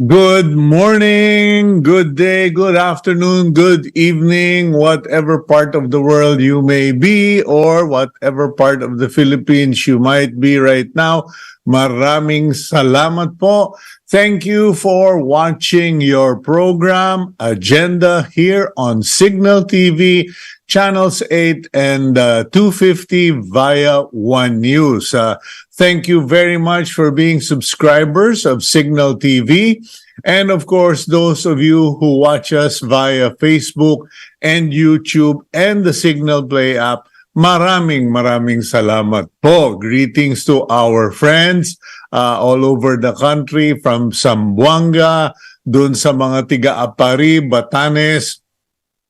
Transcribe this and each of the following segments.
Good morning, good day, good afternoon, good evening, whatever part of the world you may be or whatever part of the Philippines you might be right now. Maraming salamat po. Thank you for watching your program Agenda here on Cignal TV, channels 8 and 250 via One News. Thank you very much for being subscribers of Cignal TV. And of course, those of you who watch us via Facebook and YouTube and the Cignal Play app, maraming salamat po. Greetings to our friends all over the country from Zamboanga, dun sa mga tiga-Apari, Batanes.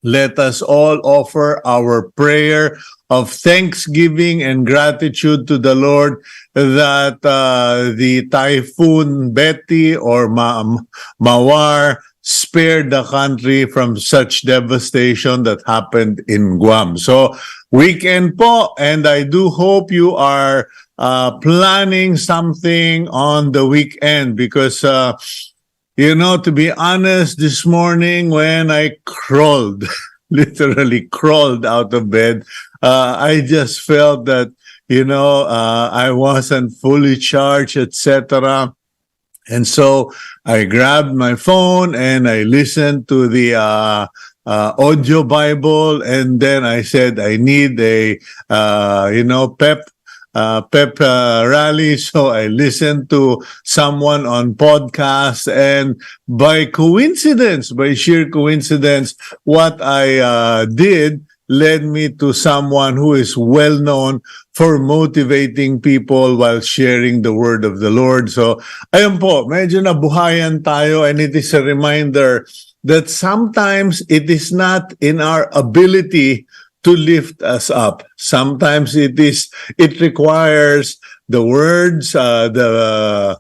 Let us all offer our prayer of thanksgiving and gratitude to the Lord that the Typhoon Betty or Mawar spared the country from such devastation that happened in Guam. So, weekend po, and I do hope you are planning something on the weekend because to be honest, this morning when I crawled, literally crawled out of bed, I just felt that, I wasn't fully charged, etc. And so I grabbed my phone and I listened to the audio Bible, and then I said I need a, pep rally. So I listened to someone on podcast, and by sheer coincidence, what I did led me to someone who is well known for motivating people while sharing the word of the Lord. So ayun po, medyo nabuhayan tayo, and it is a reminder that sometimes it is not in our ability to lift us up. Sometimes it requires the words, the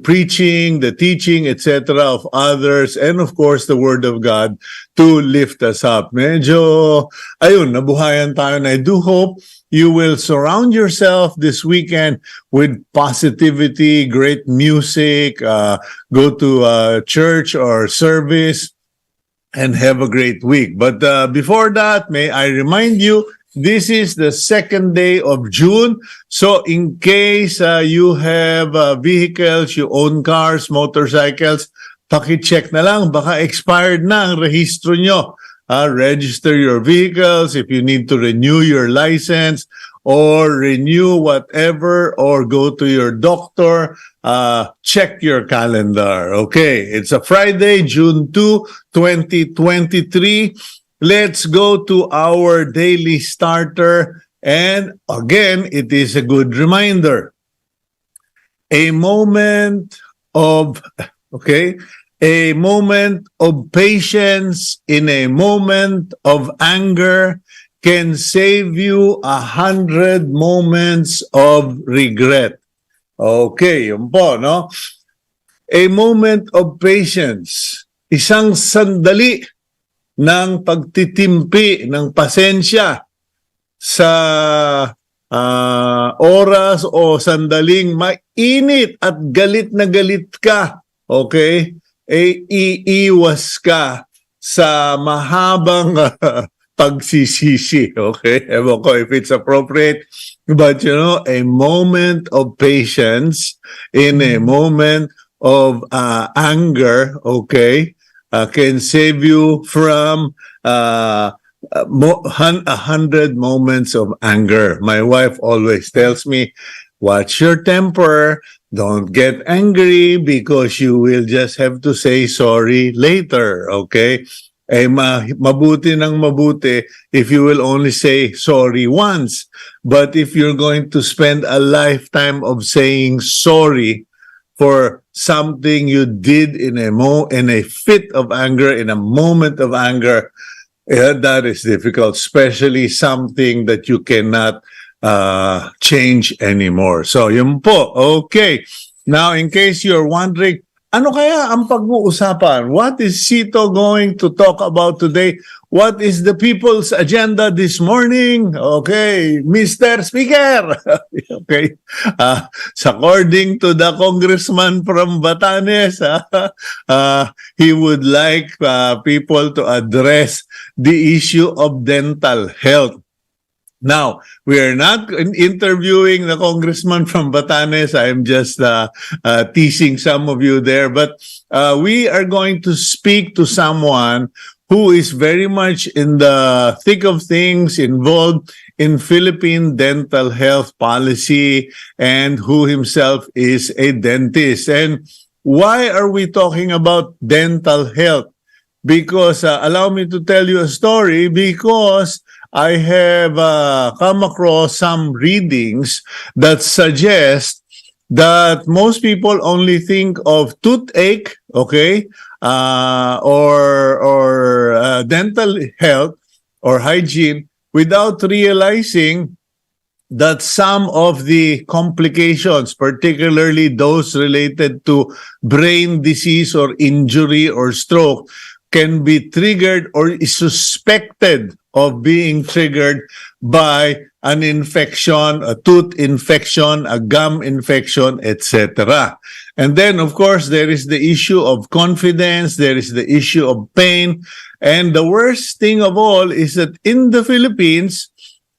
preaching, the teaching, etc. of others, and of course the word of God to lift us up. Medyo, nabuhayan tayo, and I do hope you will surround yourself this weekend with positivity, great music, go to church or service, and have a great week. But before that, may I remind you, this is the second day of June. So in case you have vehicles, you own cars, motorcycles, paki-check na lang, baka expired na ang rehistro nyo. Register your vehicles if you need to renew your license or renew whatever, or go to your doctor, check your calendar. Okay, it's a Friday, June 2, 2023. Let's go to our daily starter. And again, it is a good reminder. A moment of patience in a moment of anger can save you 100 moments of regret. Okay, yun po, no? A moment of patience, isang sandali ng pagtitimpi, ng pasensya sa oras o sandaling mainit at galit na galit ka, okay? Iiwas ka sa mahabang pagsisisi, okay? Ewan ko if it's appropriate, but a moment of patience in a moment of anger, okay, can save you from 100 moments of anger. My wife always tells me, watch your temper, don't get angry because you will just have to say sorry later, okay? Mabuti ng mabuti if you will only say sorry once. But if you're going to spend a lifetime of saying sorry for something you did in a fit of anger, in a moment of anger, that is difficult, especially something that you cannot change anymore. So yun po. Okay. Now, in case you're wondering, Ano kaya ang pag-uusapan? What is Cito going to talk about today? What is the people's agenda this morning? Okay, Mr. Speaker. Okay. According to the congressman from Batanes, he would like people to address the issue of dental health. Now, we are not interviewing the congressman from Batanes. I'm just teasing some of you there. But we are going to speak to someone who is very much in the thick of things, involved in Philippine dental health policy, and who himself is a dentist. And why are we talking about dental health? Because allow me to tell you a story, because I have come across some readings that suggest that most people only think of toothache, okay, or dental health or hygiene without realizing that some of the complications, particularly those related to brain disease or injury or stroke, can be triggered or is suspected of being triggered by an infection, a tooth infection, a gum infection, etc. And then, of course, there is the issue of confidence, there is the issue of pain, and the worst thing of all is that in the Philippines,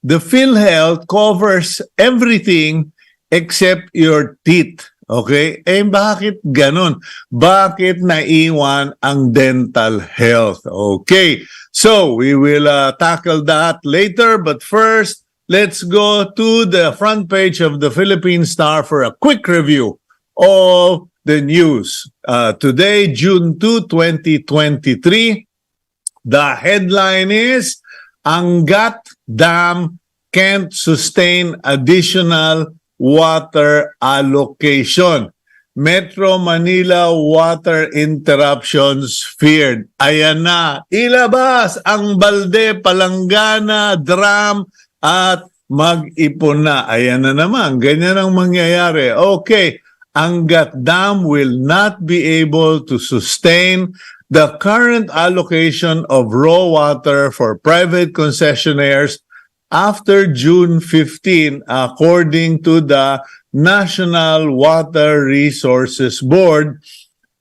the PhilHealth covers everything except your teeth. Okay? Eh, bakit ganun? Bakit naiwan ang dental health? Okay. So, we will tackle that later. But first, let's go to the front page of the Philippine Star for a quick review of the news. Today, June 2, 2023, the headline is, Angat Dam can't sustain additional water allocation. Metro Manila water interruptions feared. Ayan na, ilabas ang balde, palanggana, drum, at mag-ipon na. Ayan na naman, ganyan ang mangyayari. Okay, Angat Dam will not be able to sustain the current allocation of raw water for private concessionaires after June 15, according to the National Water Resources Board,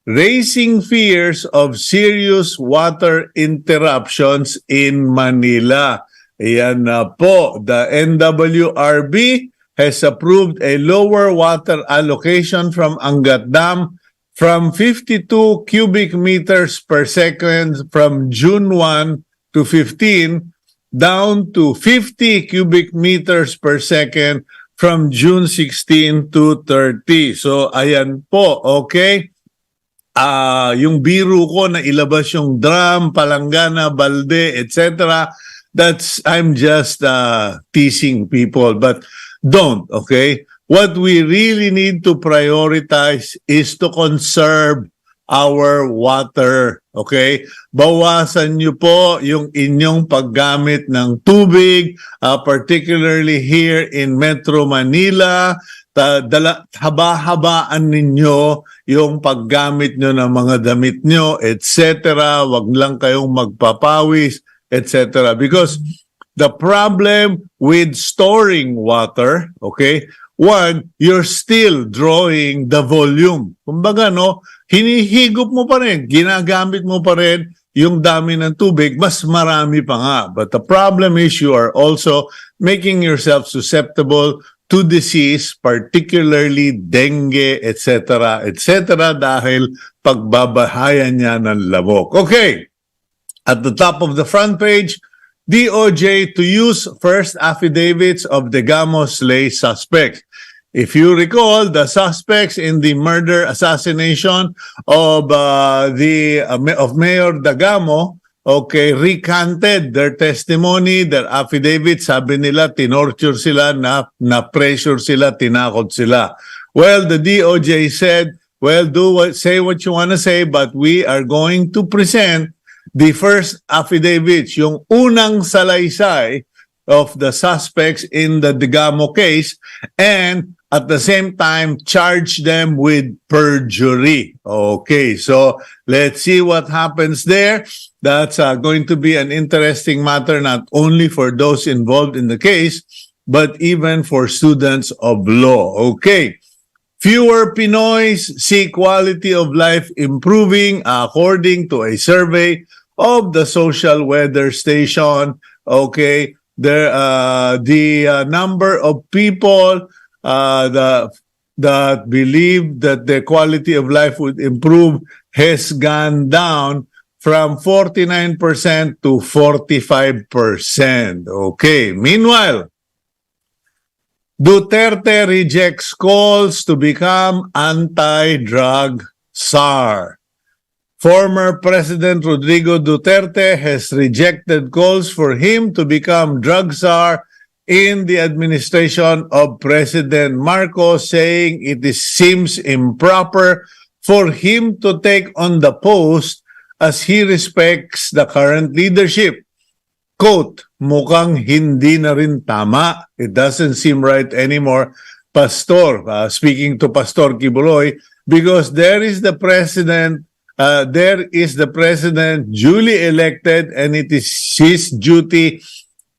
raising fears of serious water interruptions in Manila. Ayan na po, the NWRB has approved a lower water allocation from Angat Dam from 52 cubic meters per second from June 1 to 15 down to 50 cubic meters per second from June 16 to 30. So, ayan po, okay? Yung biro ko na ilabas yung drum, palanggana, balde, etc. I'm just teasing people, but don't, okay? What we really need to prioritize is to conserve our water, okay? Bawasan niyo po yung inyong paggamit ng tubig, particularly here in Metro Manila. Haba-habaan ninyo yung paggamit nyo ng mga damit nyo, etc. Wag lang kayong magpapawis, etc. Because the problem with storing water, okay? One, you're still drawing the volume. Kumbaga, no, hinihigop mo pa rin, ginagamit mo pa rin yung dami ng tubig, mas marami pa nga. But the problem is you are also making yourself susceptible to disease, particularly dengue, etc., etc., dahil pagbabahayan niya ng lamok. Okay, at the top of the front page, DOJ to use first affidavits of Degamo slay suspects. If you recall, the suspects in the murder assassination of Mayor Dagamo, okay, recanted their testimony, their affidavits. Sabi nila, tinorture sila, na-pressure sila, tinakot sila. Well, the DOJ said, well, say what you want to say, but we are going to present the first affidavits, yung unang salaysay of the suspects in the Degamo case, and at the same time charge them with perjury. Okay, so let's see what happens there. That's going to be an interesting matter, not only for those involved in the case, but even for students of law. Okay. Fewer Pinoys see quality of life improving according to a survey of the Social Weather Station. Okay, the number of people that believe that the quality of life would improve has gone down from 49% to 45%. Okay, meanwhile, Duterte rejects calls to become anti-drug czar. Former President Rodrigo Duterte has rejected calls for him to become drug czar in the administration of President Marcos, saying it seems improper for him to take on the post as he respects the current leadership. Quote, mukhang hindi na rin tama. It doesn't seem right anymore, Pastor. Speaking to Pastor Kibuloy, because there is the president duly elected, and it is his duty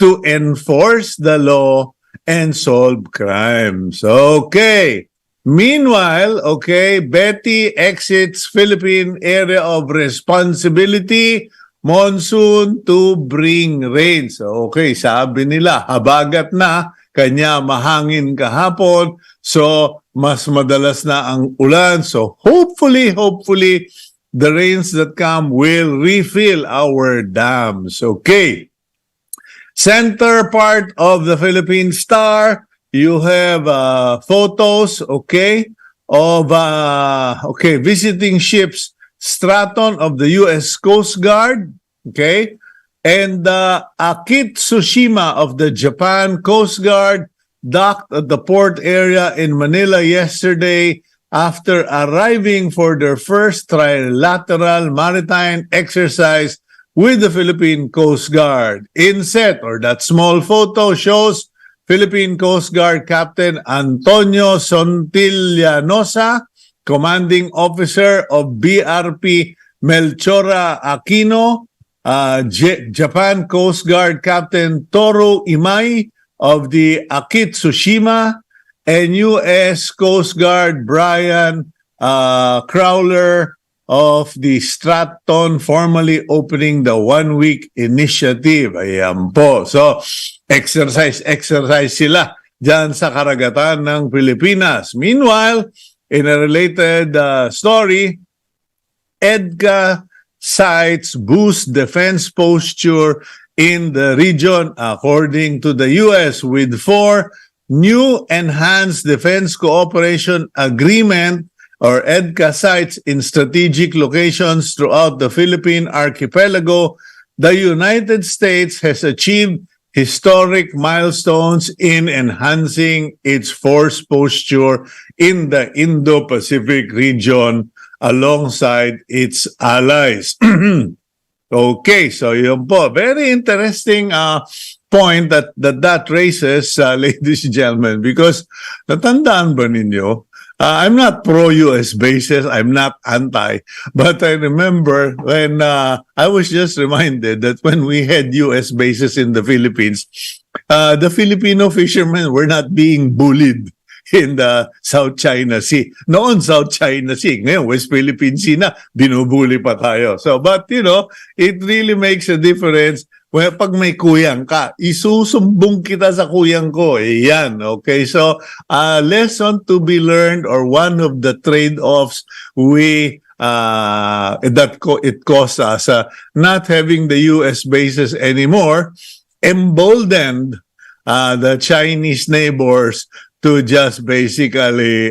to enforce the law and solve crimes. Okay. Meanwhile, okay, Betty exits Philippine area of responsibility, monsoon to bring rains. Okay, sabi nila, habagat na, kanya mahangin kahapon, so mas madalas na ang ulan. So hopefully, the rains that come will refill our dams. Okay. Center part of the Philippine Star, you have photos, okay, of visiting ships Straton of the U.S. Coast Guard, okay, and Akitsushima of the Japan Coast Guard docked at the port area in Manila yesterday after arriving for their first trilateral maritime exercise with the Philippine Coast Guard. Inset, or that small photo, shows Philippine Coast Guard Captain Antonio Sontillanosa, Commanding Officer of BRP Melchora Aquino, Japan Coast Guard Captain Toru Imai of the Akitsushima, and U.S. Coast Guard Brian Crowler of the Stratton, formally opening the one-week initiative. Ayan po. So, exercise sila dyan sa karagatan ng Pilipinas. Meanwhile, in a related story, EDCA cites boost defense posture in the region, according to the U.S., with 4 new enhanced defense cooperation agreement, or EDCA sites, in strategic locations throughout the Philippine archipelago. The United States has achieved historic milestones in enhancing its force posture in the Indo-Pacific region alongside its allies. Okay, so yun po. Very interesting point that raises, ladies and gentlemen, because natandaan ba ninyo, I'm not pro-US bases, I'm not anti, but I remember when I was just reminded that when we had US bases in the Philippines, the Filipino fishermen were not being bullied in the South China Sea. Noon, South China Sea. Ngayon, West Philippine Sea na, binubuli pa tayo. So, but, you know, it really makes a difference. Well, pag may kuyang ka, isusumbong kita sa kuyang ko. Yan, okay? So, a lesson to be learned, or one of the trade-offs it costs us, not having the U.S. bases anymore, emboldened the Chinese neighbors to just basically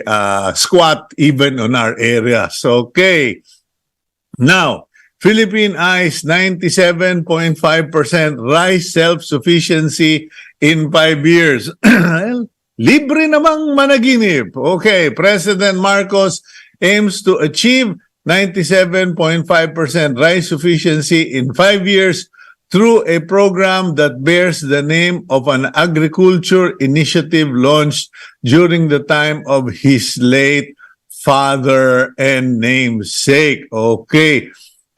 squat even on our areas. Okay. Now, Philippine Ice, 97.5% rice self-sufficiency in 5 years. Libre namang managinip. Okay, President Marcos aims to achieve 97.5% rice sufficiency in 5 years through a program that bears the name of an agriculture initiative launched during the time of his late father and namesake. Okay.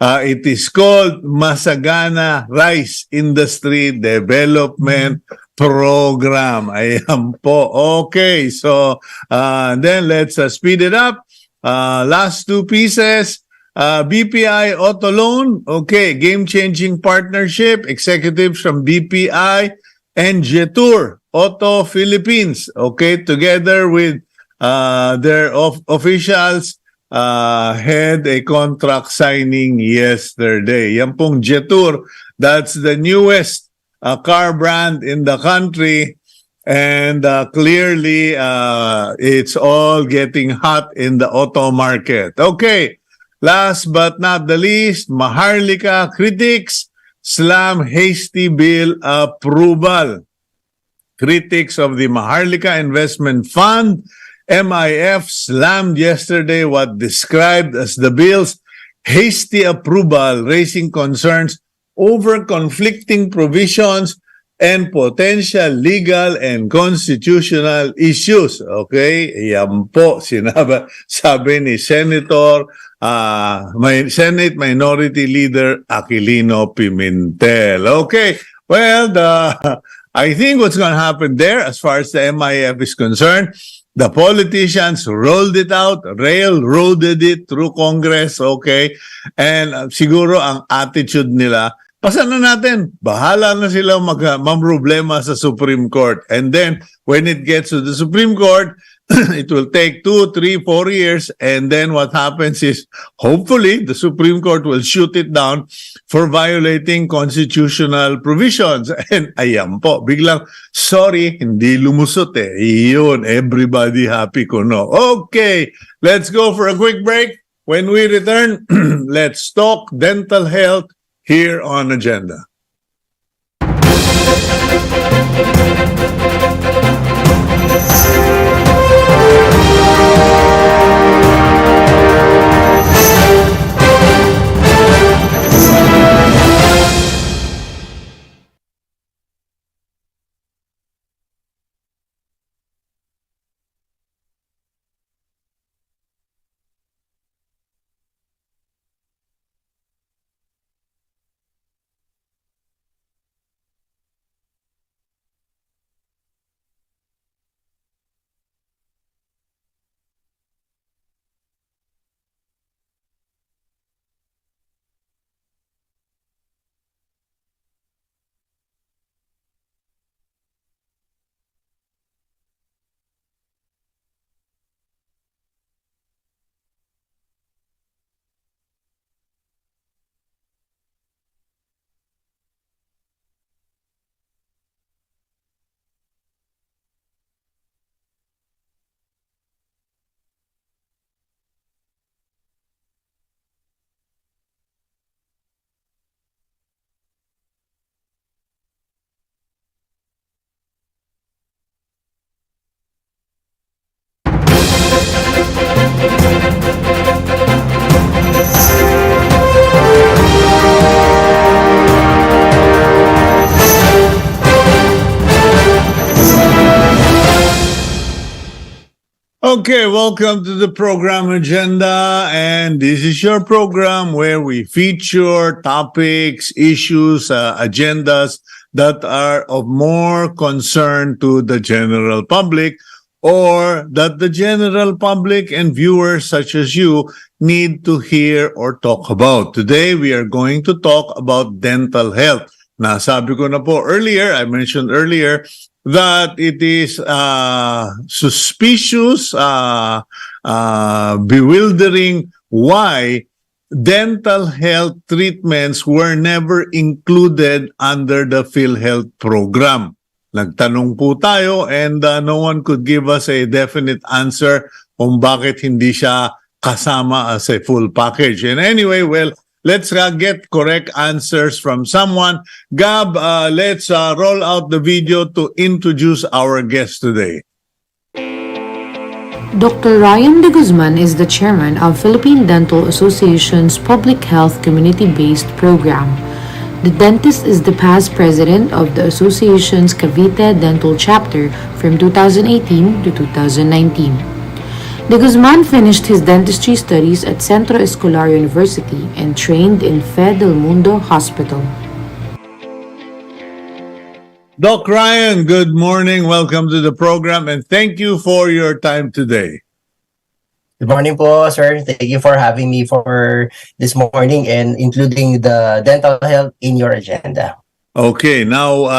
It is called Masagana Rice Industry Development Program. Ayan po. Okay. So, then let's speed it up. Last two pieces. BPI Auto Loan. Okay. Game-changing partnership. Executives from BPI and Jetour Auto Philippines. Okay. Together with their officials, had a contract signing yesterday. Yan pong Jetour, that's the newest car brand in the country, and clearly it's all getting hot in the auto market. Okay, last but not the least, Maharlika critics slam hasty bill approval. Critics of the Maharlika Investment Fund MIF slammed yesterday what described as the bill's hasty approval, raising concerns over conflicting provisions and potential legal and constitutional issues. Okay? Yan po, sabi ni Senator, Senate Minority Leader Aquilino Pimentel. Okay, well, I think what's going to happen there as far as the MIF is concerned, the politicians rolled it out, railroaded it through Congress, okay? And siguro ang attitude nila, pasan na natin, bahala na sila mamroblema sa Supreme Court. And then, when it gets to the Supreme Court, it will take 2, 3, 4 years, and then what happens is, hopefully, the Supreme Court will shoot it down for violating constitutional provisions. And ayan po, biglang, sorry, hindi lumusot eh. Iyon, everybody happy ko, no? Okay, let's go for a quick break. When we return, let's talk dental health here on Agenda. Okay, welcome to the program Agenda, and this is your program where we feature topics, issues, agendas that are of more concern to the general public, or that the general public and viewers such as you need to hear or talk about. Today, we are going to talk about dental health. Nasabi ko na po earlier, I mentioned earlier, that it is suspicious, bewildering why dental health treatments were never included under the PhilHealth program. Nagtanong po tayo and no one could give us a definite answer kung bakit hindi siya kasama as a full package. And anyway, well, let's get correct answers from someone. Gab, let's roll out the video to introduce our guest today. Dr. Ryan de Guzman is the chairman of Philippine Dental Association's Public Health Community-Based Program. The dentist is the past president of the association's Cavite Dental Chapter from 2018 to 2019. De Guzman finished his dentistry studies at Centro Escolar University and trained in Fe del Mundo Hospital. Doc Ryan, good morning. Welcome to the program and thank you for your time today. Good morning po, sir. Thank you for having me for this morning and including the dental health in your agenda. Okay, now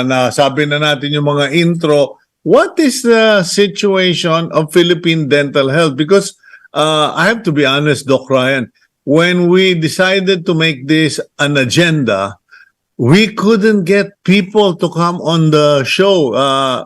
nasabi na natin yung mga intro. What is the situation of Philippine dental health? Because I have to be honest, Doc Ryan, when we decided to make this an agenda, we couldn't get people to come on the show.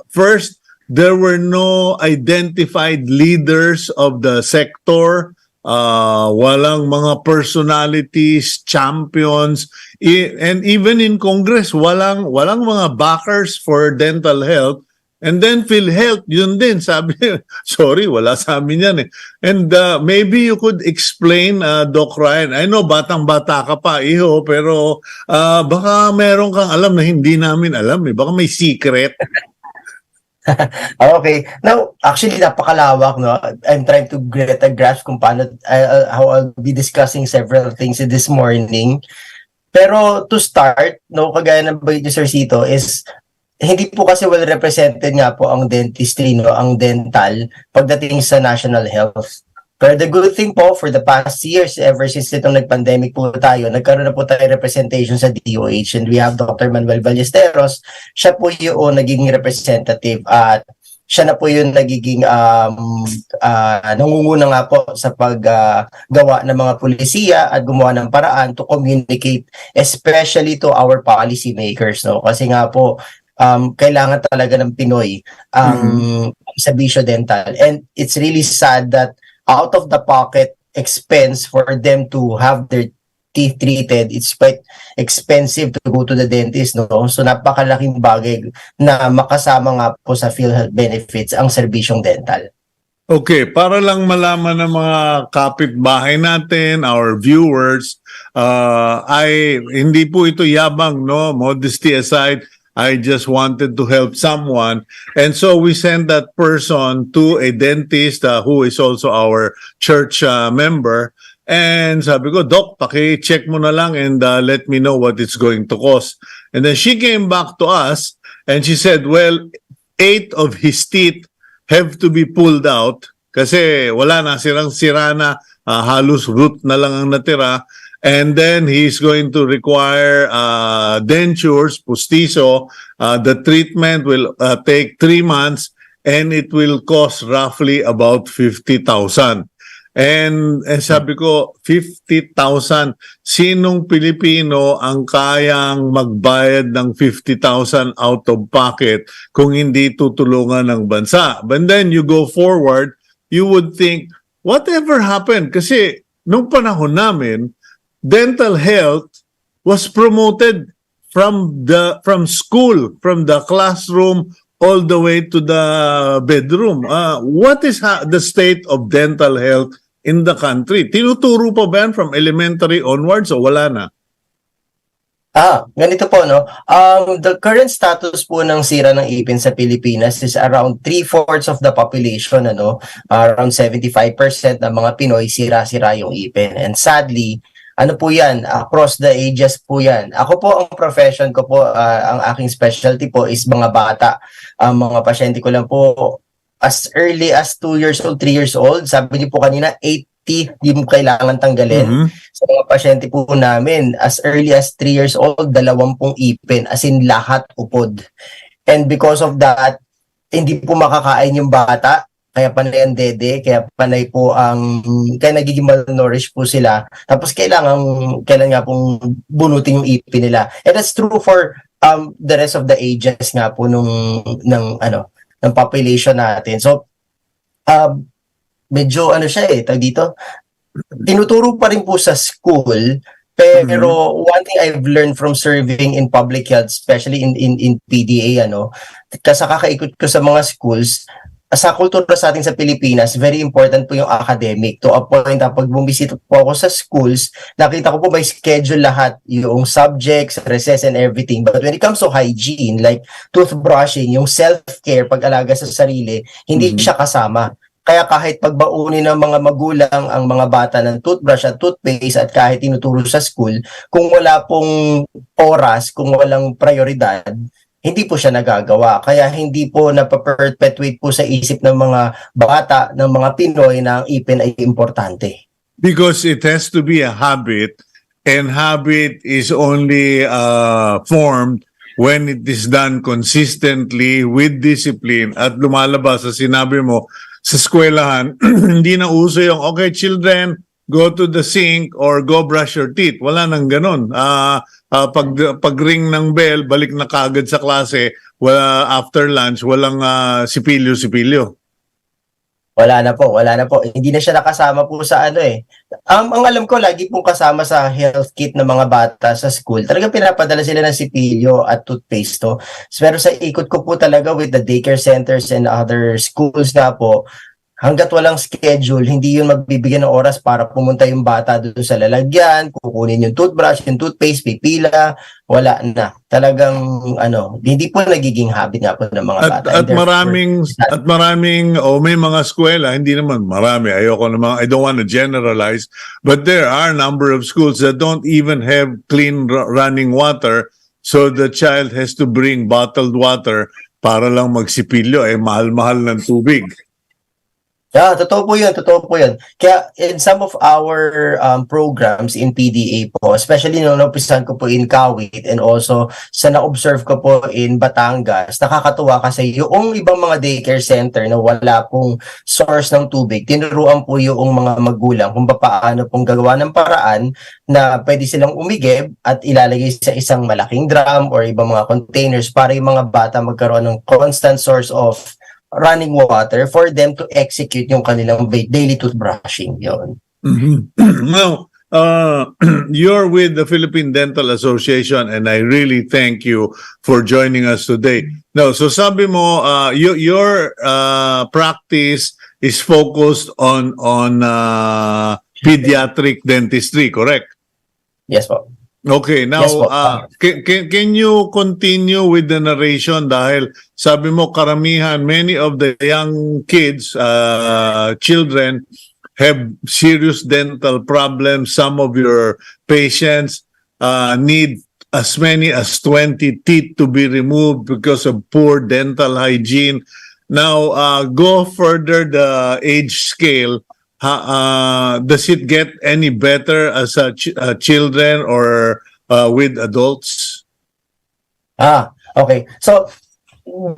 First, there were no identified leaders of the sector. Walang mga personalities, champions, and even in Congress, walang mga backers for dental health. And then PhilHealth, yun din, sabi, sorry, wala sa amin yan eh. And maybe you could explain, Doc Ryan, I know batang-bata ka pa, iho, pero baka meron kang alam na hindi namin alam eh. Baka may secret. Okay. Now, actually, napakalawak, no? I'm trying to get a grasp kung paano, how I'll be discussing several things this morning. Pero to start, no, kagaya ng bagay ni Sir Cito, is hindi po kasi well represented nga po ang dentistry, no, ang dental, pagdating sa national health. Pero the good thing po, for the past years, ever since itong nag-pandemic po tayo, nagkaroon na po tayo representation sa DOH and we have Dr. Manuel Ballesteros. Siya po yung nagiging representative at siya na po yung nagiging nangunguna nga po sa paggawa ng mga pulisiya at gumawa ng paraan to communicate, especially to our policy makers. No? Kasi nga po, kailangan talaga ng Pinoy ang serbisyo dental. And it's really sad that out of the pocket expense for them to have their teeth treated, it's quite expensive to go to the dentist, no? So napakalaking bagay na makasama nga po sa PhilHealth benefits ang serbisyong dental. Okay, para lang malaman ng mga kapitbahay natin, our viewers, hindi po ito yabang, no? Modesty aside, I just wanted to help someone. And so we sent that person to a dentist who is also our church member. And sabi ko, Doc, paki-check mo na lang and let me know what it's going to cost. And then she came back to us and she said, well, 8 of his teeth have to be pulled out kasi wala na, sira na, halos root na lang ang natira. And then he's going to require dentures, pustiso. The treatment will take 3 months and it will cost roughly about 50,000. And sabi ko, 50,000. Sinong Pilipino ang kayang magbayad ng 50,000 out of pocket kung hindi tutulungan ng bansa? But then you go forward, you would think, whatever happened? Kasi nung panahon namin, dental health was promoted from school, from the classroom all the way to the bedroom. What is the state of dental health in the country? Tinuturo pa ba yan from elementary onwards o wala na? Ganito po, no? The current status po ng sira ng ipin sa Pilipinas is around 3/4 of the population, ano? Around 75% ng mga Pinoy sira-sira yung ipin. And sadly, ano po yan, across the ages po yan. Ako po, ang profession ko po, ang aking specialty po is mga bata. Ang mga pasyente ko lang po, as early as 2 years old, 3 years old, sabi niyo po kanina, 80 yung kailangan tanggalin. Sa mga pasyente po namin, as early as 3 years old, 20 ipin, as in lahat upod. And because of that, hindi po makakain yung bata, kaya panay ang dede, kaya panay po kaya nagiging malnourished po sila. Tapos kailan nga pong bunutin yung ipin nila. And that's true for the rest of the ages nga po ng population natin. So, medyo siya dito, tinuturo pa rin po sa school, pero one thing I've learned from serving in public health, especially in PDA, kasi kakaikot ko sa mga schools, sa kultura sa atin sa Pilipinas, very important po yung academic. To a point, pag bumisita po ako sa schools, nakita ko po may schedule lahat, yung subjects, recess, and everything. But when it comes to hygiene, like toothbrushing, yung self-care, pag-alaga sa sarili, hindi siya kasama. Kaya kahit pagbaunin ng mga magulang ang mga bata ng toothbrush at toothpaste at kahit tinuturo sa school, kung wala pong oras, kung walang prioridad, hindi po siya nagagawa. Kaya hindi po napaperpetuate po sa isip ng mga bata, ng mga Pinoy na ang ipin ay importante. Because it has to be a habit, and habit is only formed when it is done consistently with discipline at lumalabas sa sinabi mo sa eskwelahan. Hindi na uso yung, okay, children, go to the sink or go brush your teeth. Wala nang ganun. Pag ring ng bell, balik na kagad sa klase, after lunch, walang sipilyo-sipilyo. Wala na po, wala na po. Hindi na siya nakasama po sa ano eh. Ang alam ko, lagi pong kasama sa health kit ng mga bata sa school. Talagang pinapadala sila ng sipilyo at toothpaste to. Pero sa ikot ko po talaga with the daycare centers and other schools na po, hanggat walang schedule, hindi yun magbibigyan ng oras para pumunta yung bata doon sa lalagyan, kukunin yung toothbrush, yung toothpaste, pipila, wala na. Talagang hindi po nagiging habit nga po ng mga bata. At maraming may mga eskwela, hindi naman marami. I don't want to generalize, but there are a number of schools that don't even have clean running water, so the child has to bring bottled water para lang magsipilyo. Mahal-mahal ng tubig. Yeah, totoo po yun. Kaya in some of our programs in PDA po, especially nung napisan ko po in Kawit and also sa na-observe ko po in Batangas, nakakatuwa kasi yung ibang mga daycare center na wala pong source ng tubig, tinuruan po yung mga magulang kung paano pong gagawa ng paraan na pwede silang umigib at ilalagay sa isang malaking drum or ibang mga containers para yung mga bata magkaroon ng constant source of running water for them to execute yung kanilang daily toothbrushing. Yun. Now, you're with the Philippine Dental Association, and I really thank you for joining us today. Now, so sabi mo, your practice is focused on pediatric dentistry, correct? Yes po. Okay, now, Yes, po. can you continue with the narration dahil sabi mo karamihan, many of the young kids, children have serious dental problems. Some of your patients need as many as 20 teeth to be removed because of poor dental hygiene. Now, go further the age scale. Does it get any better as children or with adults? Okay. So,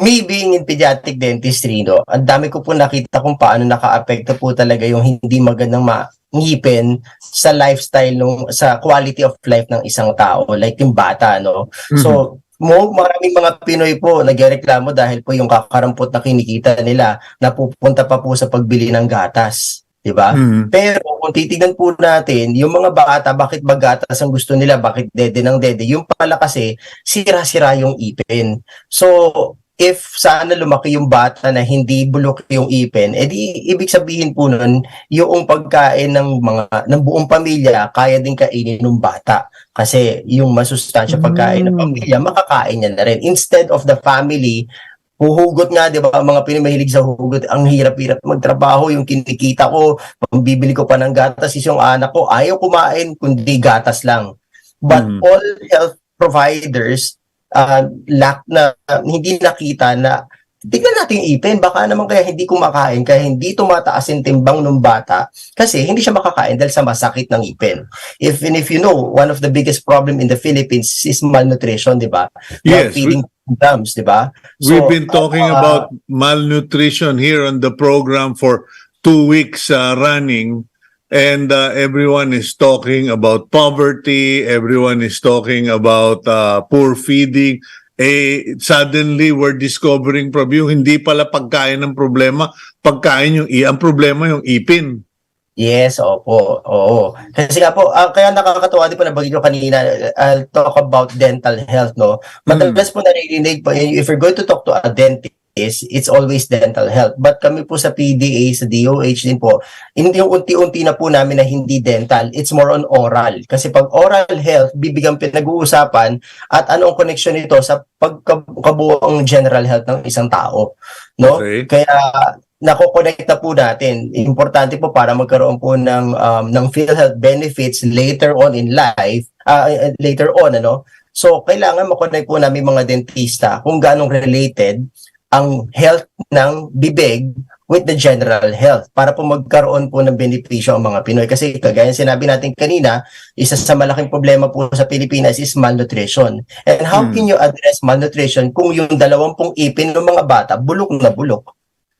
me being in pediatric dentistry, ang dami ko po nakita kung paano naka-apekto po talaga yung hindi magandang ngipin sa lifestyle sa quality of life ng isang tao, like yung bata, no? So, maraming mga Pinoy po nagrereklamo dahil po yung kakarampot na kinikita nila napupunta pa po sa pagbili ng gatas. Diba? Pero kung titignan po natin, yung mga bata, bakit ba gatas ang gusto nila? Bakit dede ng dede? Yung pala kasi, sira-sira yung ipin. So, if sana lumaki yung bata na hindi bulok yung ipin, edi ibig sabihin po nun, yung pagkain ng buong pamilya, kaya din kainin ng bata. Kasi yung masustansya pagkain ng pamilya, makakain niya na rin. Instead of the family, huhugot nga, di ba? Mga Pinoy mahilig sa hugot. Ang hirap-hirap magtrabaho. Yung kinikita ko, bibili ko pa ng gatas. Yung anak ko, ayaw kumain, kundi gatas lang. But all health providers, hindi nakita na, tignan natin yung ipin, baka naman kaya hindi kumakain, kaya hindi tumataas yung timbang ng bata, kasi hindi siya makakain dahil sa masakit ng ipin. If you know, one of the biggest problem in the Philippines is malnutrition, di ba? Yes. Feeding programs, di ba? We've been talking about malnutrition here on the program for 2 weeks running, and everyone is talking about poverty, everyone is talking about poor feeding. Suddenly we're discovering hindi pala pagkain ng problema, ang problema yung ipin. Yes, opo. Oo. Kasi nga po, kaya nakakatuwa din po na bagay nyo kanina, I'll talk about dental health, no? Madalas po naririnig po, if you're going to talk to a dentist, dentist, it's always dental health. But kami po sa PDA, sa DOH din po, hindi yung unti-unti na po namin na hindi dental, it's more on oral. Kasi pag oral health, bibigyan pinag-uusapan at anong connection nito sa pagkabuong general health ng isang tao. No? Okay. Kaya nako-connect na po natin. Importante po para magkaroon po ng PhilHealth benefits later on in life, later on, ano? So, kailangan makonect po namin mga dentista kung ganong related ang health ng bibig with the general health para po magkaroon po ng benepisyo ang mga Pinoy. Kasi kagaya sinabi natin kanina, isa sa malaking problema po sa Pilipinas is malnutrition. And how can you address malnutrition kung yung 20 ipin ng mga bata bulok na bulok?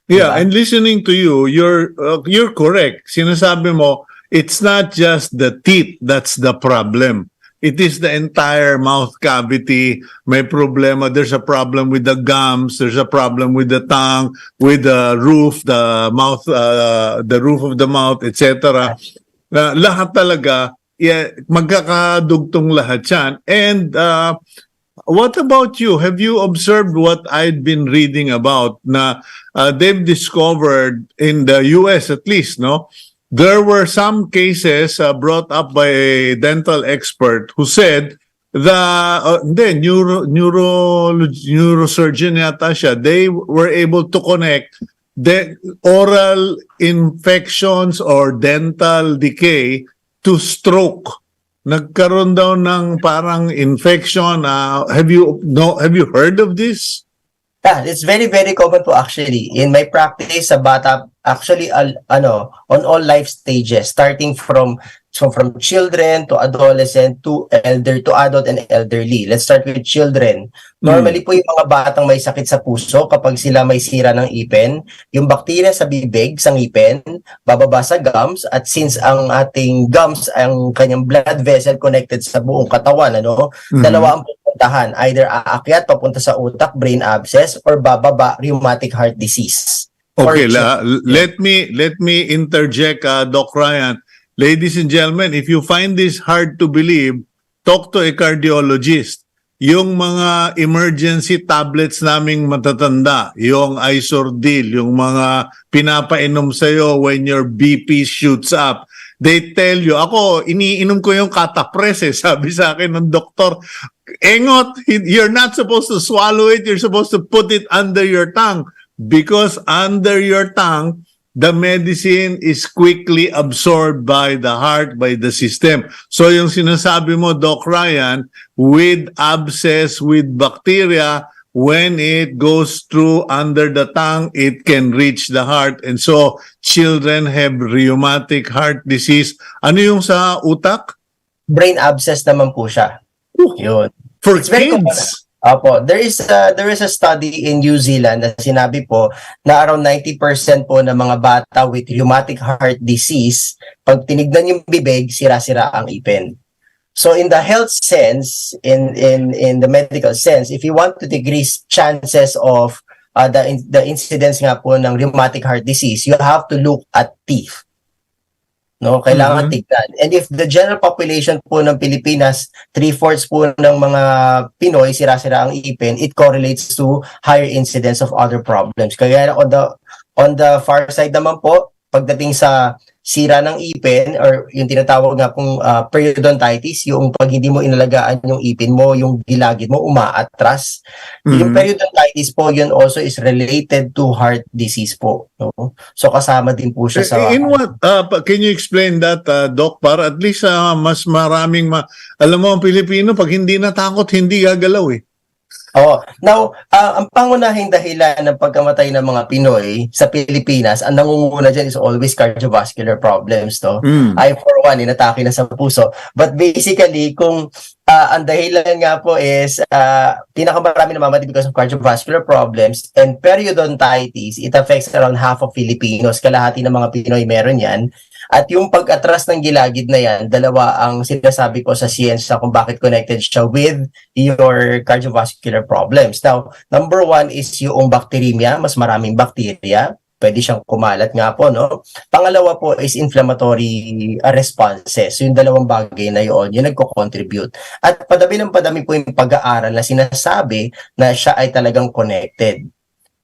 Yeah, Diba? and listening to you, you're correct. Sinasabi mo, it's not just the teeth that's the problem. It is the entire mouth cavity. May problema. There's a problem with the gums. There's a problem with the tongue, with the roof, the mouth, the roof of the mouth, etc. Lahat talaga, magkakadugtong lahat yan. And what about you? Have you observed what I'd been reading about na they've discovered in the US at least, no? There were some cases brought up by a dental expert who said neurosurgeon yata siya, they were able to connect the oral infections or dental decay to stroke. Nagkaroon daw ng parang infection. Have you heard of this? Yeah, it's very, very common po actually. In my practice sa bata, actually, on all life stages, starting from children to adolescent to adult and elderly. Let's start with children. Normally po yung mga batang may sakit sa puso, kapag sila may sira ng ipin, yung bakterya sa bibig, sa ngipin, bababa sa gums, at since ang ating gums, ang kanyang blood vessel connected sa buong katawan, dalawa ang pupuntahan, either aakyat papunta sa utak, brain abscess, or bababa, rheumatic heart disease. Okay, let me interject, Doc Ryan. Ladies and gentlemen, if you find this hard to believe, talk to a cardiologist. Yung mga emergency tablets naming matatanda, yung Isordil, yung mga pinapainom sa'yo when your BP shoots up, they tell you, ako, iniinom ko yung Catapres sabi sa akin ng doktor, engot, you're not supposed to swallow it, you're supposed to put it under your tongue. Because under your tongue, the medicine is quickly absorbed by the heart, by the system. So yung sinasabi mo, Doc Ryan, with abscess, with bacteria, when it goes through under the tongue, it can reach the heart. And so children have rheumatic heart disease. Ano yung sa utak? Brain abscess naman po siya. Yun. For It's very common. kids? Opo, there is a study in New Zealand na sinabi po na around 90% po ng mga bata with rheumatic heart disease, pag tinignan yung bibig, sira-sira ang ipin. So in the health sense, in the medical sense, if you want to decrease chances of the incidence nga po ng rheumatic heart disease, you have to look at teeth. No, kailangan tignan. And if the general population po ng Pilipinas, 3/4 po ng mga Pinoy sira-sira ang ipin, it correlates to higher incidence of other problems. Kaya on the far side naman po, pagdating sa sira ng ipin or yung tinatawag nga pong periodontitis, yung pag hindi mo inalagaan yung ipin mo, yung gilagid mo umaatras. Yung periodontitis po, yun also is related to heart disease po. No? So kasama din po siya sa... In what, can you explain that, Doc? Para at least mas maraming, alam mo ang Pilipino, pag hindi natakot, hindi gagalaw eh. Oh, now, ang pangunahing dahilan ng pagkamatay ng mga Pinoy sa Pilipinas, ang nangunguna dyan is always cardiovascular problems, no? I, for one, inatake na sa puso. But basically, kung ang dahilan nga po is pinakamarami namamatay because of cardiovascular problems and periodontitis, it affects around half of Filipinos. Kalahati ng mga Pinoy meron yan. At yung pag-atras ng gilagid na yan, dalawa ang sinasabi ko sa siyensya kung bakit connected siya with your cardiovascular problems. Now, number one is yung bacteremia, mas maraming bacteria. Pwede siyang kumalat nga po, no? Pangalawa po is inflammatory responses. So yung dalawang bagay na yun, yung nagko-contribute. At padami ng padami po yung pag-aaral na sinasabi na siya ay talagang connected.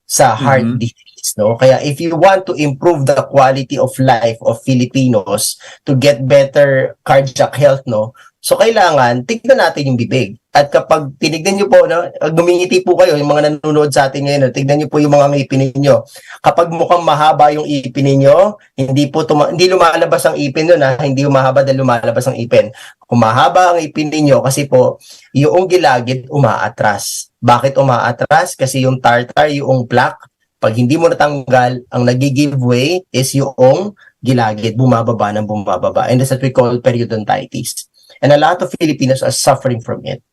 sa heart disease, no? Kaya if you want to improve the quality of life of Filipinos to get better cardiac health, no? So kailangan tignan natin yung bibig. At kapag tinignan niyo po, no, gumingiti po kayo, yung mga nanonood sa atin ngayon, no, tignan niyo po yung mga ngipin ninyo. Kapag mukhang mahaba yung ipin ninyo, hindi lumalabas ang ipin nun, hindi humahaba dahil lumalabas ang ipin. Kung mahaba ang ipin ninyo, kasi po, yung gilagid umaatras. Bakit umaatras? Kasi yung tartar, yung plaque, pag hindi mo natanggal, ang nag-give way is yung gilagid, bumababa ng bumababa. And that's what we call periodontitis. And a lot of Filipinos are suffering from it.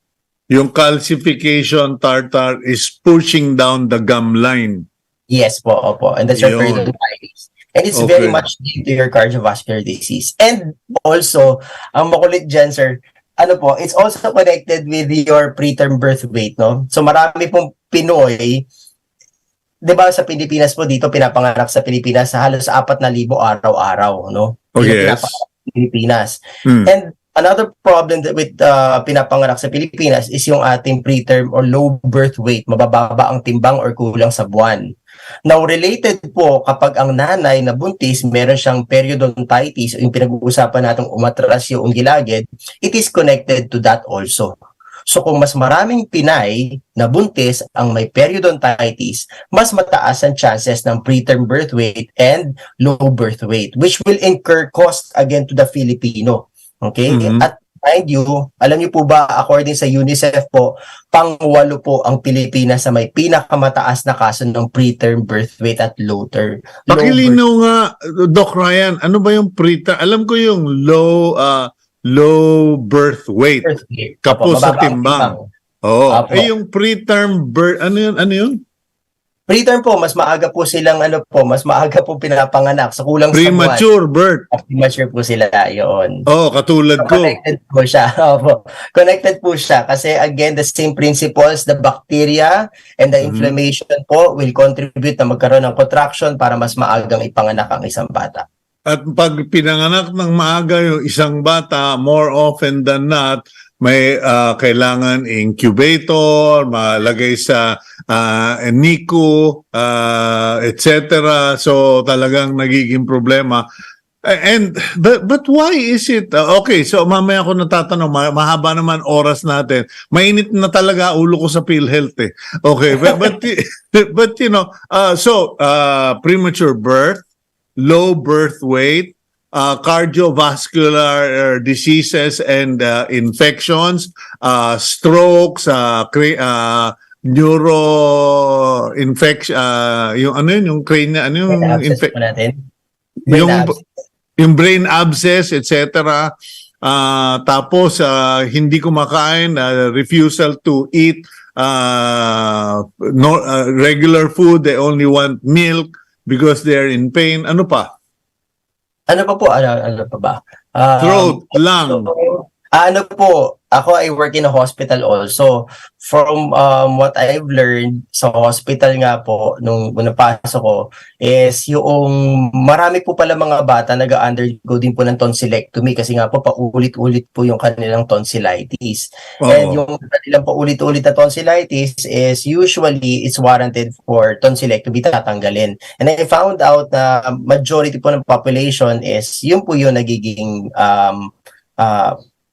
Yung calcification tartar is pushing down the gum line. Yes po, opo. And that's your Yun. periodontitis. And it's Okay. very much linked to your cardiovascular disease. And also, ang makulit dyan, sir, it's also connected with your preterm birth weight, no? So marami pong Pinoy, di ba sa Pilipinas po, dito pinapanganak sa Pilipinas sa halos 4,000 araw-araw, no? Oh, Dito yes. pinapanganak sa Pilipinas. Hmm. And another problem with pinapanganak sa Pilipinas is yung ating preterm or low birth weight, mabababa ang timbang or kulang sa buwan. Now, related po kapag ang nanay na buntis, meron siyang periodontitis o yung pinag-uusapan natong umatras yung gilagid, it is connected to that also. So kung mas maraming Pinay na buntis ang may periodontitis, mas mataas ang chances ng preterm birth weight and low birth weight, which will incur cost again to the Filipino. Okay? At mind you, alam niyo po ba, according sa UNICEF po, pang-8 po ang Pilipinas sa may pinakamataas na kaso ng preterm birth weight at low Pakilinaw nga, Doc Ryan, ano ba yung preterm? Alam ko yung low birth weight. Kapos sa timbang. Oo. Apo. Yung preterm birth, ano yun? Preterm po, mas maaga po silang mas maaga po pinapanganak. So kulang Premature birth. sa buwan. Premature po sila, yun. Katulad ko. Connected po siya. Opo. Connected po siya kasi again, the same principles, the bacteria and the inflammation po will contribute na magkaroon ng contraction para mas maagang ipanganak ang isang bata. At pag pinanganak ng maaga yung isang bata, more often than not, may kailangan incubator, malagay sa NICU, etc. So talagang nagiging problema. But why is it? Okay, so mamaya ako natatanong, mahaba naman oras natin. Mainit na talaga ulo ko sa PhilHealth eh. Okay, but you know, premature birth, low birth weight, cardiovascular diseases and infections, strokes, neuro infection, yung cranial, yung brain abscess, etc. Tapos hindi kumakain, refusal to eat regular food, they only want milk because they're in pain. Ano pa? Ano pa po? Ano pa ba? Throat, lung. Ano po, ako I work in a hospital also. From what I've learned sa hospital nga po, nung napasok ko, is yung marami po pala mga bata nag-undergo din po ng tonsillectomy kasi nga po paulit-ulit po yung kanilang tonsillitis. And yung kanilang paulit-ulit na tonsillitis is usually it's warranted for tonsillectomy, tatanggalin. And I found out na majority po ng population is yun po yung nagiging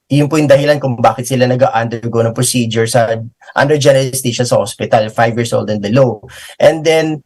yun po yung dahilan kung bakit sila nag-undergo ng procedure under general anesthesia sa hospital, 5 years old and below. And then,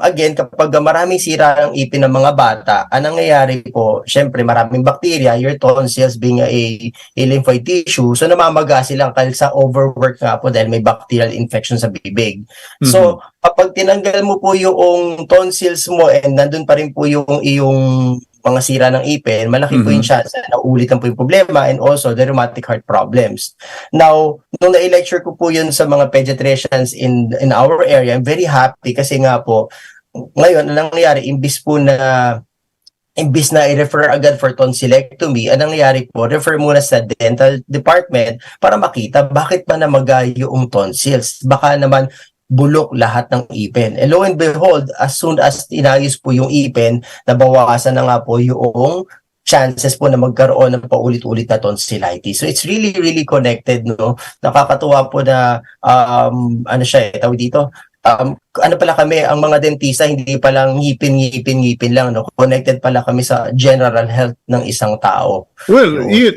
again, kapag maraming sira ang ipin ng mga bata, anong nangyayari po, syempre maraming bacteria, your tonsils being a lymphoid tissue, so namamaga silang kahit sa overwork nga po dahil may bacterial infection sa bibig. So, kapag tinanggal mo po yung tonsils mo and nandun pa rin po yung iyong mga sira ng ipin, malaki po yung chance na naulitan po yung problema and also the rheumatic heart problems. Now, nung na-lecture ko po yun sa mga pediatricians in our area, I'm very happy kasi nga po, ngayon, anong nangyayari, imbis na i-refer agad for tonsillectomy, anong nangyayari po, refer muna sa dental department para makita bakit pa namaga yung tonsils. Baka naman bulok lahat ng ipin. And lo and behold, as soon as inayos po yung ipin, nabawasan na nga po yung chances po na magkaroon ng paulit-ulit na tonsillitis. So it's really, really connected, no? Nakakatuwa po na, tawag dito, ano pala kami, ang mga dentista hindi pa lang ngipin lang, no? Connected pala kami sa general health ng isang tao. Well, Yun.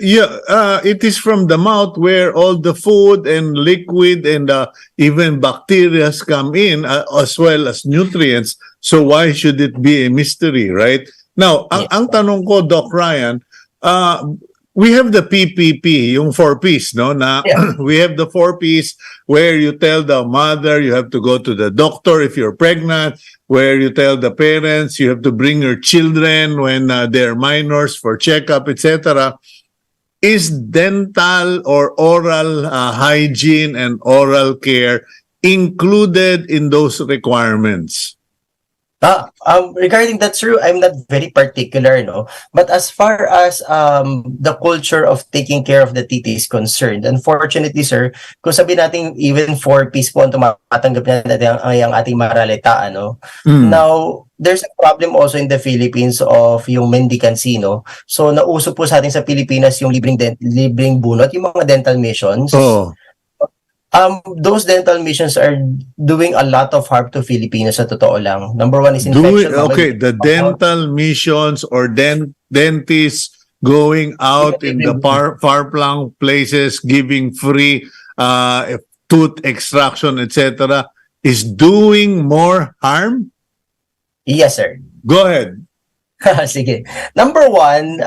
it is from the mouth where all the food and liquid and even bacteria come in, as well as nutrients. So why should it be a mystery, right? Now, ang tanong ko, Doc Ryan, we have the PPP, yung 4Ps, no? Na we have the 4Ps where you tell the mother you have to go to the doctor if you're pregnant, where you tell the parents you have to bring your children when they're minors for checkup, etc. Is dental or oral hygiene and oral care included in those requirements? Regarding that, sir, I'm not very particular, no? But as far as the culture of taking care of the teeth is concerned, unfortunately, sir, kung sabi natin even 4 piece po ang tumatanggap na ang ating maralita, ano? Now, there's a problem also in the Philippines of yung mendicancy, no? So, nauso po sa atin sa Pilipinas yung libreng bunot, yung mga dental missions. Oh. Those dental missions are doing a lot of harm to Filipinos sa totoo lang. Number one is infection. Okay, the dental missions or dentists going out in the far-flung places giving free tooth extraction, etc. is doing more harm? Yes, sir. Go ahead. Sige. Number one,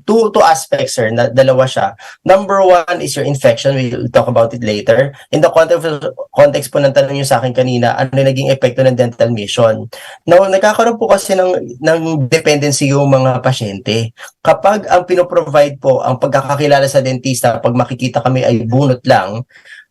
two aspects, sir. Dalawa siya. Number one is your infection. We'll talk about it later. In the context po ng tanong niyo sa akin kanina, ano naging epekto ng dental mission? Now, nagkakaroon po kasi ng dependency yung mga pasyente. Kapag ang pinoprovide po, ang pagkakakilala sa dentista, pag makikita kami ay bunot lang,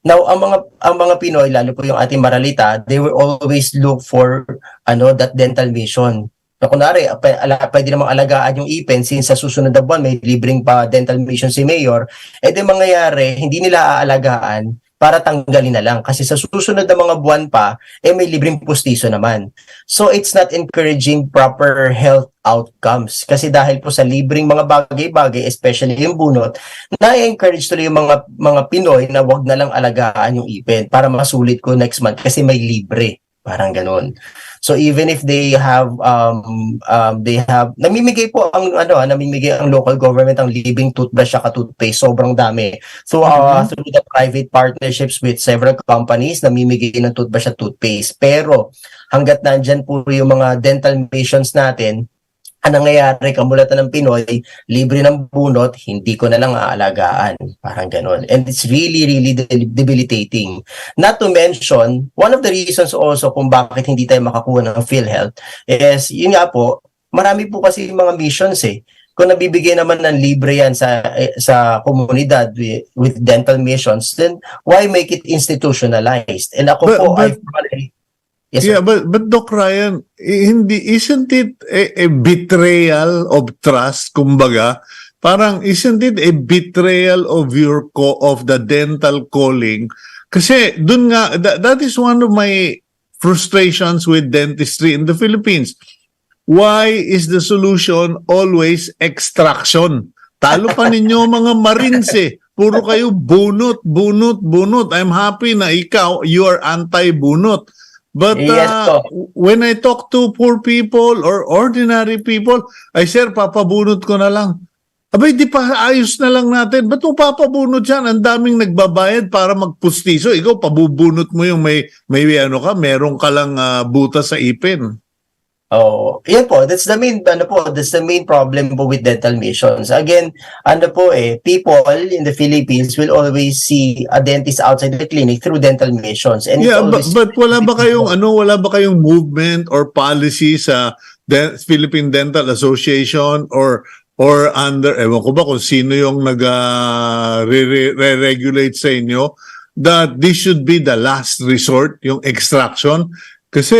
now, ang mga Pinoy, lalo po yung ating maralita, they will always look for that dental mission. So, kunwari, pwede namang alagaan yung ipin since sa susunod na buwan may libreng pa dental mission si Mayor, di mangyayari, hindi nila aalagaan para tanggalin na lang. Kasi sa susunod na mga buwan pa, may libreng pustiso naman. So, it's not encouraging proper health outcomes. Kasi dahil po sa libreng mga bagay-bagay, especially yung bunot, na-encourage tuloy yung mga Pinoy na wag na lang alagaan yung ipin para masulit ko next month kasi may libre. Parang ganun. So even if they have namimigay po namimigay ang local government ang libreng toothbrush at toothpaste, sobrang dami. So through the private partnerships with several companies, namimigay ng toothbrush at toothpaste. Pero hangga't nandyan po yung mga dental missions natin, ang nangyayari, kamulatan ng Pinoy, libre ng bunot, hindi ko na lang aalagaan. Parang ganun. And it's really, really debilitating. Not to mention, one of the reasons also kung bakit hindi tayo makakuha ng PhilHealth is, yun nga po, marami po kasi mga missions eh. Kung nabibigay naman ng libre yan sa komunidad with dental missions, then why make it institutionalized? And ako Yes, yeah, but Doc Ryan, isn't it a betrayal of trust, kumbaga? Parang isn't it a betrayal of the dental calling? Kasi dun nga, that is one of my frustrations with dentistry in the Philippines. Why is the solution always extraction? Talo pa ninyo mga Marines eh. Puro kayo bunot. I'm happy na you are anti-bunot. But when I talk to poor people or ordinary people, ay sir, papabunot ko na lang. Abay, di pa ayos na lang natin. Ba't mo papabunot yan? Ang daming nagbabayad para magpustiso. Ikaw, pabubunot mo yung meron ka lang butas sa ipin. Oh, yan po. That's the main problem po with dental missions. Again, people in the Philippines will always see a dentist outside the clinic through dental missions. And yeah, but wala ba kayong movement or policy sa Philippine Dental Association or under, ewan ko ba kung sino yung re-regulate sa inyo, that this should be the last resort, yung extraction? Kasi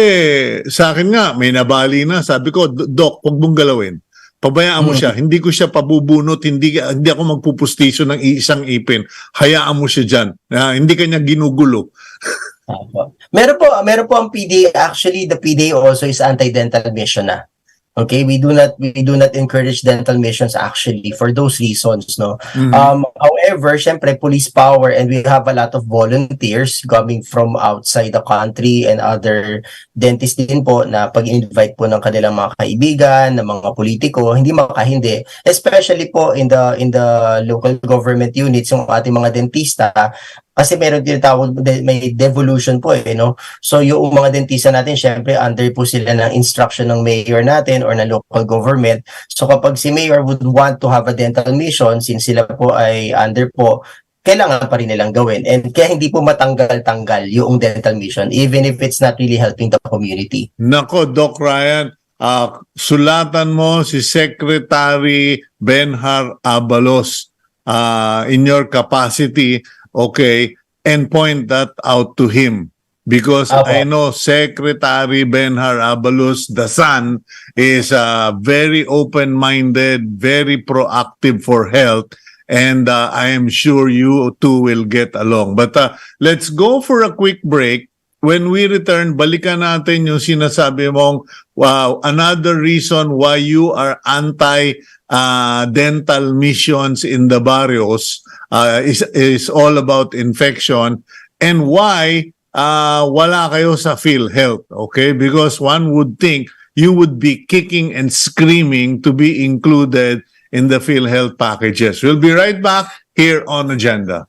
sa akin nga, may nabali na. Sabi ko, Doc, huwag mong galawin. Pabayaan mo siya. Hindi ko siya pabubunot. Hindi ako magpupustiso ng isang ipin. Hayaan mo siya dyan. Hindi kanya ginugulo. Meron po ang PDA. Actually, the PDA also is anti-dental mission na. Okay, we do not encourage dental missions actually for those reasons, no. However, syempre police power, and we have a lot of volunteers coming from outside the country and other dentists din po na pag-invite po ng kanilang mga kaibigan, ng mga politiko, hindi makahindi. Especially po in the local government units, yung ating mga dentista, kasi meron tinatawag, may devolution po no. So yung mga dentista natin, syempre under po sila ng instruction ng mayor natin or ng local government. So kapag si mayor would want to have a dental mission, since sila po ay under po, kailangan pa rin nilang gawin. And kaya hindi po matanggal-tanggal yung dental mission, even if it's not really helping the community. Nako, Doc Ryan, sulatan mo si Secretary Benhar Abalos in your capacity, okay, and point that out to him. Because I know Secretary Benhar Abalos, the son, is very open-minded, very proactive for health, and I am sure you two will get along. But let's go for a quick break. When we return, balikan natin yung sinasabi mong, wow, another reason why you are anti-dental missions in the barrios is all about infection, and why wala kayo sa PhilHealth, okay? Because one would think you would be kicking and screaming to be included in the PhilHealth packages. We'll be right back here on Agenda.